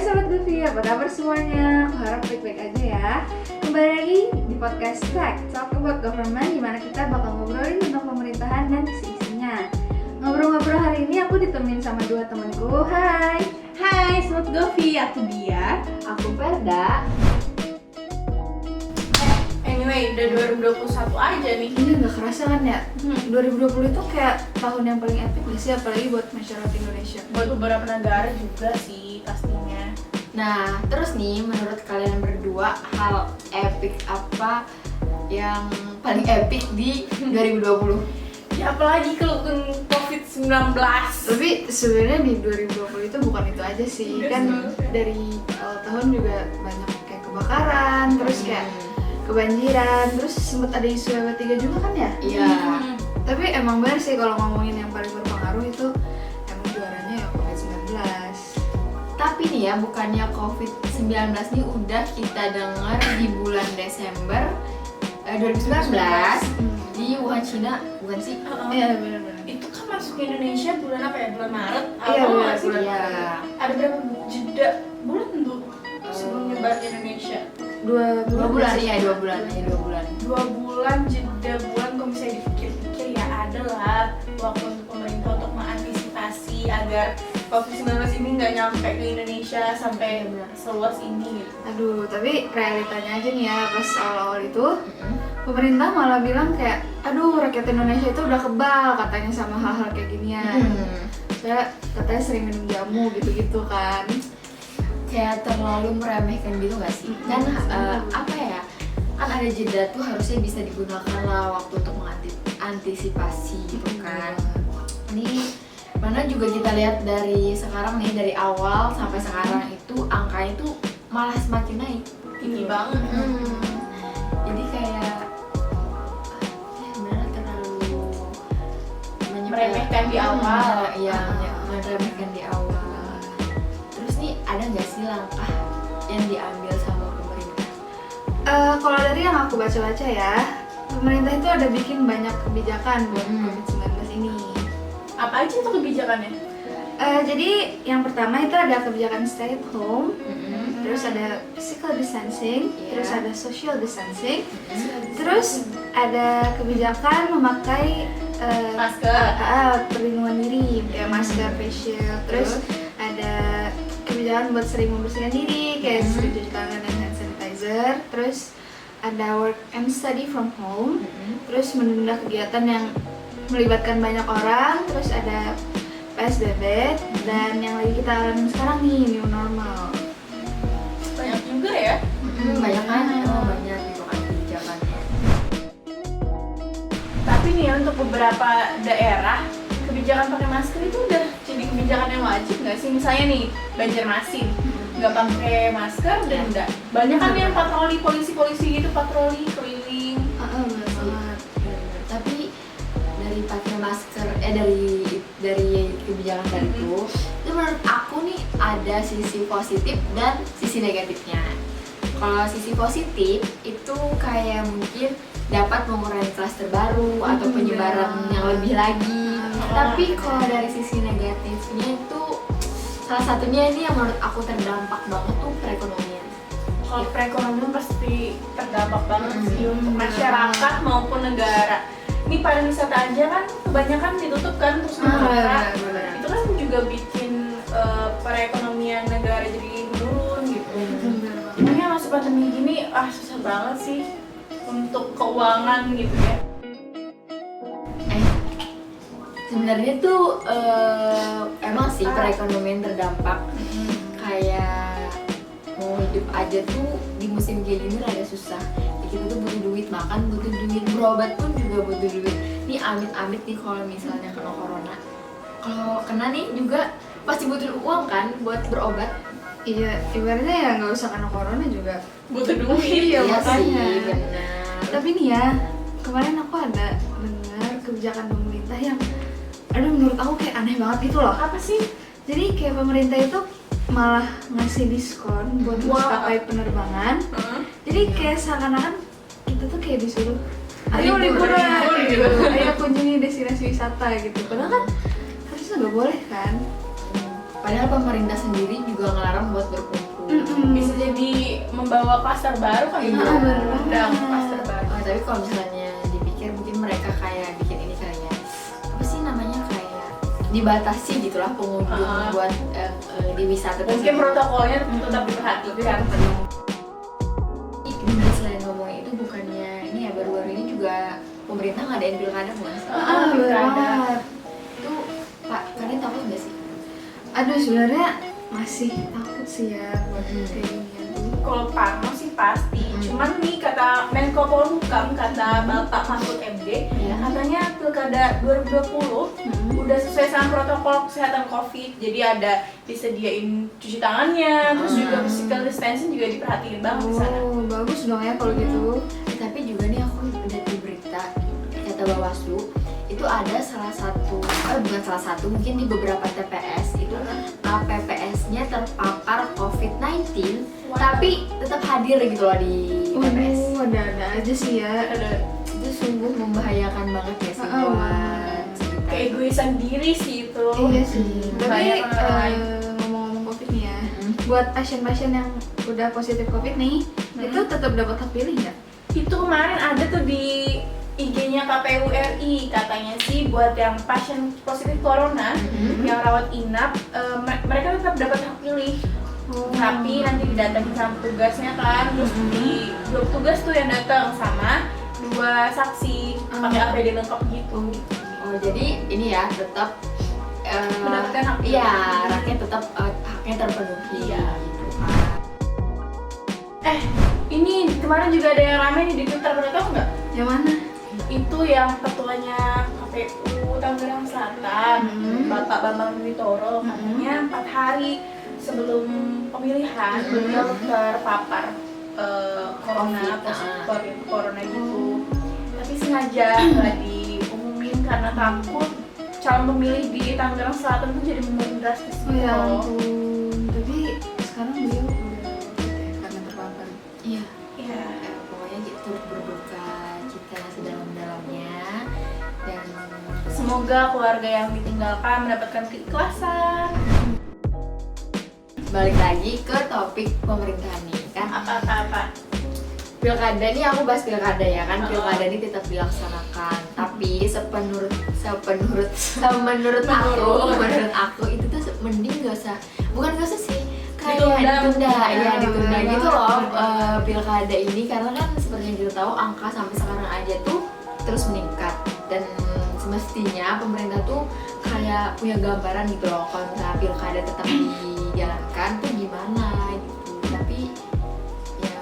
Sobat Govi, apa kabar semuanya? Aku harap baik-baik aja ya. Kembali lagi di podcast Talk About Government, dimana kita bakal ngobrolin tentang pemerintahan dan isi-isinya. Ngobrol-ngobrol hari ini aku ditemenin sama dua temanku. Hai Sobat Govi, aku Dia. Aku Verda. Anyway, udah 2021 aja nih. Ini gak kerasa kan ya? 2020 itu kayak tahun yang paling epic gak sih? Apalagi buat masyarakat Indonesia. Buat beberapa negara juga sih pastinya. Nah, terus nih menurut kalian berdua hal epic apa yang paling epic di 2020? Ya apalagi kalau COVID-19. Tapi sebenarnya di 2020 itu bukan itu aja sih. Kan dari awal tahun juga banyak kayak kebakaran, terus kayak kebanjiran, terus sempat ada isu WP3 juga kan ya? Iya. Tapi emang benar sih kalau ngomongin yang paling berpengaruh itu emang juaranya ya COVID-19. Tapi nih ya, bukannya COVID-19 nih udah kita dengar di bulan Desember 2019 di Wuhan, Cina, bukan sih? Iya benar-benar. Itu kan masuk ke Indonesia bulan apa ya? Bulan Maret? Iya, Awal bulan- nggak sih? bulan Iya. Ada berapa jeda bulan tuh sebelum nyebar ke Indonesia? Dua 2 bulan, sih. iya 2 bulan, ya 2 bulan. 2 bulan jeda bulan, kalau misalnya dipikir-pikir ya ada lah waktu untuk pemerintah untuk mengantisipasi agar COVID-19 ini nggak nyampe ke Indonesia sampai seluas ini gitu. Aduh, tapi realitanya aja nih ya, pas awal-awal itu pemerintah malah bilang kayak, aduh rakyat Indonesia itu udah kebal katanya sama hal-hal kayak ginian. Saya katanya sering minum jamu gitu-gitu kan. Kayak terlalu meremehkan gitu gak sih? Kan apa ya, kan ada jeda tuh harusnya bisa digunakan lah waktu untuk mengantisipasi gitu kan. Ini mana juga kita lihat dari sekarang nih, dari awal sampai sekarang itu angkanya tuh malah semakin naik. Tinggi banget. Jadi kayak ya benar terlalu Meremehkan di awal. Iya, meremehkan di awal. Terus nih ada nggak sih langkah yang diambil sama pemerintah? Kalau dari yang aku baca-baca ya, pemerintah itu ada bikin banyak kebijakan buat COVID-19 ini. Apa aja tuh kebijakannya? Jadi yang pertama itu ada kebijakan stay at home, terus ada physical distancing, terus ada social distancing, terus ada kebijakan memakai Masker. perlindungan diri kayak masker, face shield, terus ada kebijakan buat sering membersihkan diri kayak sering cuci tangan dan hand sanitizer, terus ada work and study from home, terus menunda kegiatan yang melibatkan banyak orang, terus ada PSBB, dan yang lagi kita alami sekarang nih, new normal. Banyak juga ya. Banyak kan, emang banyak gitu kan kebijakannya. Tapi nih ya, untuk beberapa daerah kebijakan pakai masker itu udah jadi kebijakan yang wajib nggak sih? Misalnya nih Banjarmasin nggak pakai masker denda. Banyak kan yang patroli polisi-polisi gitu, patroli keliling. Bener banget. Tapi dari pakai masker, dari kebijakan tadi itu menurut aku nih ada sisi positif dan sisi negatifnya. Kalau sisi positif itu kayak mungkin dapat mengurangi klaster baru atau penyebaran yang lebih lagi. Tapi kalau dari sisi negatifnya itu salah satunya ini yang menurut aku terdampak banget tuh perekonomian. Kalau perekonomian pasti terdampak banget sih untuk masyarakat maupun negara. Ini pariwisata aja kan kebanyakan ditutup kan terus negara. benar. Itu kan juga bikin perekonomian negara jadi menurun gitu. Makanya masa pandemi gini susah banget sih untuk keuangan gitu ya. Sebenarnya tuh emang sih perekonomian terdampak. Kayak mau hidup aja tuh di musim kayak gini rada susah. Kita tuh butuh duit, makan butuh duit, berobat pun juga butuh duit. Nih amit-amit nih kalau misalnya kena corona, kalau kena nih juga pasti butuh uang kan buat berobat. Iya, ibaratnya ya nggak usah kena corona juga. Butuh duit. Iya, makanya. sih, benar. Tapi nih ya, kemarin aku ada dengar kebijakan pemerintah yang, aduh menurut aku kayak aneh banget gitu loh. Apa sih? Jadi kayak pemerintah itu malah ngasih diskon buat maskapai penerbangan. Jadi kayak seakan-akan kita tuh kayak disuruh, ayo liburan, gitu. Ayo kunjungi destinasi wisata gitu. Padahal kan harusnya nggak boleh kan. Padahal pemerintah sendiri juga ngelarang buat berkumpul. Bisa jadi membawa klaster baru kan gitu. Undang klaster baru. Tapi kalau misalnya dipikir mungkin mereka kayak bikin ini kali ya, apa sih namanya, kayak dibatasi gitulah pengunjung buat di wisata Mungkin tersebut. protokolnya tetap diperhatikan. Ini selain ngomongin itu, bukannya ini ya baru-baru ini juga pemerintah ngadain pilkada bukan sih? Pilkada. Itu Pak, kalian takut nggak sih? Aduh, sebenarnya masih takut sih ya buat kayak ginian tuh. Kalau Parno sih pasti. Cuman nih kata Menko Polhukam, kata Bapak Mahfud MD, katanya pilkada 2020 udah sesuai sama protokol kesehatan COVID. Jadi ada disediain cuci tangannya, terus juga physical distancing juga diperhatiin banget di sana. Oh, bagus dong ya kalau gitu. Tapi juga nih aku lihat di berita kata Bawaslu itu ada salah satu, bukan salah satu, mungkin di beberapa TPS itu KPPS-nya terpapar COVID-19, tapi tetap hadir gitu loh di TPS. Ada aja sih ya. Ada Itu sungguh membahayakan banget ya sih buat sekitar. keegoisan diri sih itu. Iya sih. Tapi Banyak orang lain. ngomong-ngomong COVID nih ya, buat pasien-pasien yang udah positif COVID nih, itu tetap dapat hak pilih nggak? Itu kemarin ada tuh di IG-nya KPU RI, katanya sih buat yang pasien positif corona yang rawat inap, mereka tetap dapat hak pilih. Tapi nanti didatengin sama petugasnya kan, terus di dua petugas tuh yang datang sama 2 saksi pakai APD lengkap gitu. Oh jadi ini ya tetap Mendapatkan hak pilih. Iya, rakyat tetap haknya terpenuhi. Iya. Gitu kan. Ini kemarin juga ada yang rame nih di Twitter, pernah tahu nggak? Yang mana? Itu yang ketuanya KPU Tangerang Selatan, Bapak Bambang Witoro, katanya 4 hari sebelum pemilihan beliau terpapar corona, positif corona gitu. Tapi sengaja nggak diumumin karena takut calon pemilih di Tangerang Selatan tuh jadi menurun drastis Oh gitu ya loh. ampun. Tapi sekarang beliau udah karena terpapar. Iya. Iya. Pokoknya gitu, turut berduka cita sedalam-dalamnya, dan Semoga keluarga yang ditinggalkan mendapatkan keikhlasan. balik lagi ke topik pemerintahan nih kan. Apa-apa. Pilkada nih, aku bahas pilkada ya kan. Pilkada ini tetap dilaksanakan, tapi menurut aku itu tuh mending gak usah, bukan gak usah sih, kayak ditunda gitu loh pilkada ini, karena kan seperti yang kita tahu angka sampai sekarang aja tuh terus meningkat, dan semestinya pemerintah tuh kayak punya gambaran gitu loh kalau misalnya pilkada tetap dijalankan tuh gimana gitu. Tapi ya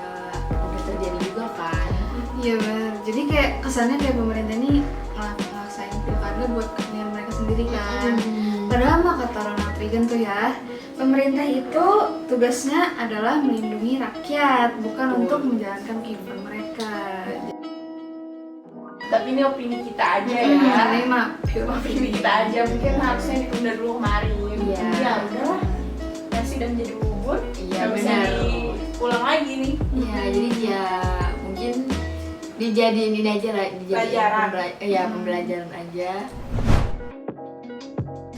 udah terjadi juga kan. Iya benar. Jadi kayak kesannya kayak pemerintah ini ngelaksanain pilkada buat kepentingan mereka sendiri kan. Padahal mah kata Ronald Reagan tuh ya, pemerintah itu tugasnya adalah melindungi rakyat, bukan untuk menjalankan kehidupan mereka. Tapi ini opini kita aja ya. Ini mah Opini kita aja, mungkin harusnya ditunda dulu kemarin. Iya. Ya udahlah, nasi udah menjadi bubur. Iya, nggak bisa benar. diulang lagi nih. Iya, jadi ya mungkin dijadiin ini aja lah, Pelajaran. Pembelajaran aja.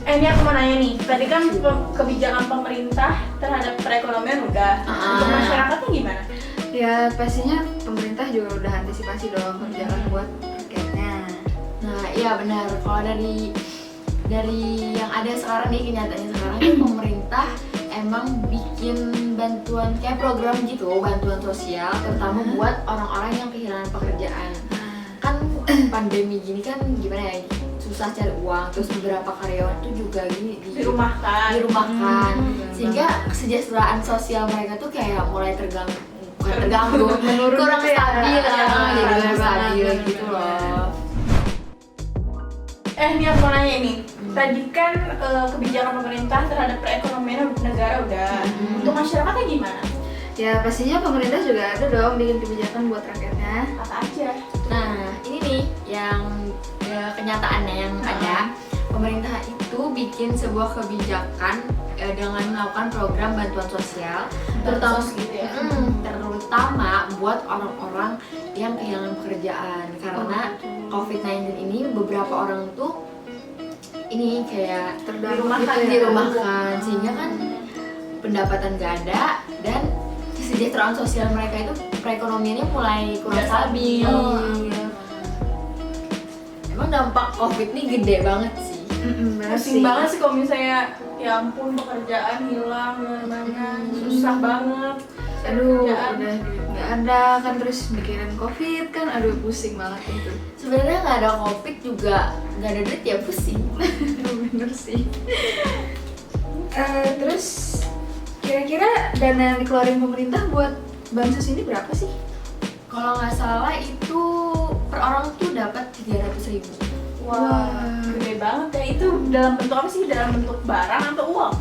Ini aku mau nanya nih, tadi kan kebijakan pemerintah terhadap perekonomian udah, untuk masyarakatnya gimana? ya pastinya pemerintah juga udah antisipasi dong kebijakan buat rakyatnya. Nah, iya benar. Kalau dari yang ada sekarang nih, kenyataannya sekarang kan pemerintah emang bikin bantuan kayak program gitu, bantuan sosial terutama buat orang-orang yang kehilangan pekerjaan. Kan pandemi gini kan gimana ya, susah cari uang, terus beberapa karyawan tuh juga gini Dirumahkan. sehingga kesejahteraan sosial mereka tuh kayak mulai terganggu, Menurun kurang gitu ya. stabil, jadi Benar kurang stabil banget. gitu loh. Ini aku mau nanya nih, tadi kan kebijakan pemerintah terhadap perekonomian negara udah, untuk masyarakatnya gimana? Ya pastinya pemerintah juga ada dong bikin kebijakan buat rakyatnya. Apa aja? Nah, ini nih yang kenyataannya yang ada, pemerintah itu bikin sebuah kebijakan dengan melakukan program bantuan sosial, terutama gitu ya. terutama buat orang-orang yang kehilangan pekerjaan karena COVID-19 ini. Beberapa orang tuh ini kayak Terdampak gitu ya. dirumahkan sehingga kan pendapatan gak ada dan kesejahteraan sosial mereka itu perekonomiannya mulai kurang stabil. Iya. Emang dampak COVID ini gede banget sih. Bener Pusing sih. banget sih kalau misalnya ya ampun pekerjaan hilang mana susah banget. Aduh, Pekerjaan. udah duit nggak ada kan, terus mikirin COVID kan, aduh pusing banget itu. Sebenarnya nggak ada COVID juga nggak ada duit ya pusing. Bener sih. Terus kira-kira dana yang dikeluarin pemerintah buat bansos ini berapa sih? Kalau nggak salah itu per orang tuh dapat 300.000. Wah, gede banget ya. Itu dalam bentuk apa sih? Dalam bentuk barang atau uang?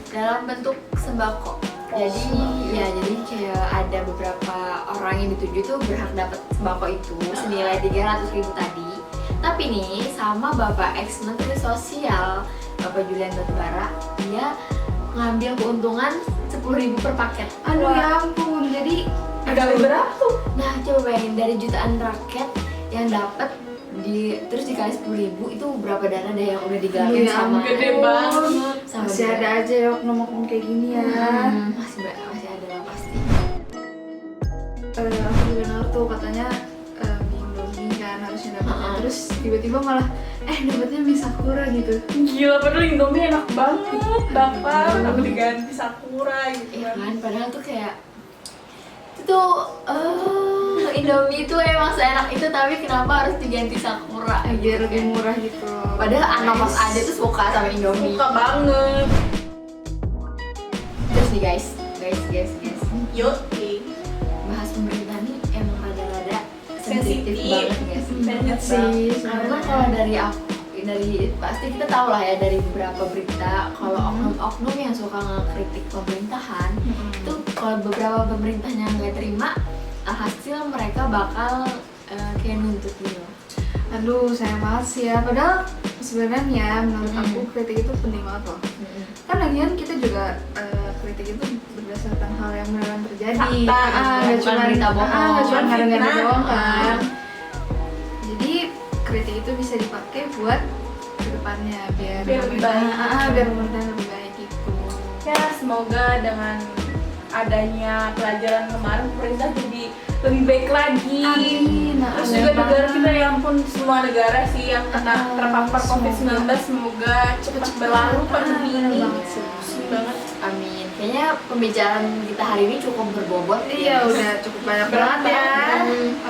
Dalam bentuk sembako. Jadi ya jadi kayak ada beberapa orang yang dituju tuh berhak dapat sembako itu senilai 300.000 tadi. Tapi nih sama Bapak ex Menteri Sosial Bapak Julian Batubara, dia ngambil keuntungan 10.000 per paket. Aduh Wah. ya ampun, jadi Dikali berapa tuh? Nah coba bayangin dari jutaan rakyat yang dapat terus dikali 10.000 itu berapa dana deh yang udah digabung Ya sama Gede banget. sama masih dia. ada aja ya oknum-oknum kayak gini ya. Masih ada lah pasti. Aku juga dengar tuh katanya di Indomie kan harusnya dapatnya, terus tiba-tiba malah dapatnya mie Sakura gitu. Gila, padahal Indomie enak banget. Bapak, kenapa diganti Sakura gitu Iya kan? kan, padahal tuh kayak itu tuh Indomie itu emang seenak itu tapi kenapa harus diganti Sakura? Biar lebih murah gitu. Padahal anak kos aja tuh suka sama Indomie. Suka banget. Terus nih guys. Yuk, Bahas pemerintah nih emang rada-rada sensitif Sensitif. banget gak sih? Banget sih. Karena kalau dari aku pasti kita tahu lah ya dari beberapa berita kalau oknum-oknum yang suka ngekritik pemerintahan itu kalau beberapa pemerintahnya nggak terima alhasil mereka bakal kayak nuntut gitu. Aduh, sayang banget sih ya. Padahal sebenarnya menurut aku kritik itu penting banget loh. Kan lagian kita juga kritik itu berdasarkan hal yang beneran terjadi. Fakta, Nggak bukan cuma berita bohong. nggak cuma Bukan gara-gara fitnah. doang kan. Jadi kritik itu bisa dipakai buat kedepannya biar lebih baik. biar pemerintahan lebih baik gitu. Ya, semoga dengan adanya pelajaran kemarin pemerintah jadi lebih baik lagi. Amin. Terus Amin juga negara banget. kita ya ampun semua negara sih yang kena terpapar COVID-19 semoga cepat berlalu pandemi ini. banget sih. Pusing banget. Amin. Kayaknya pembicaraan kita hari ini cukup berbobot. Iya, udah cukup banyak banget ya.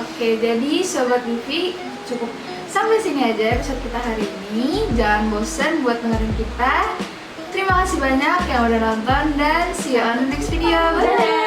Oke, jadi Sobat Givi cukup sampai sini aja episode kita hari ini. Jangan bosan buat dengerin kita. Terima kasih banyak yang udah nonton dan see you on the next video. Bye!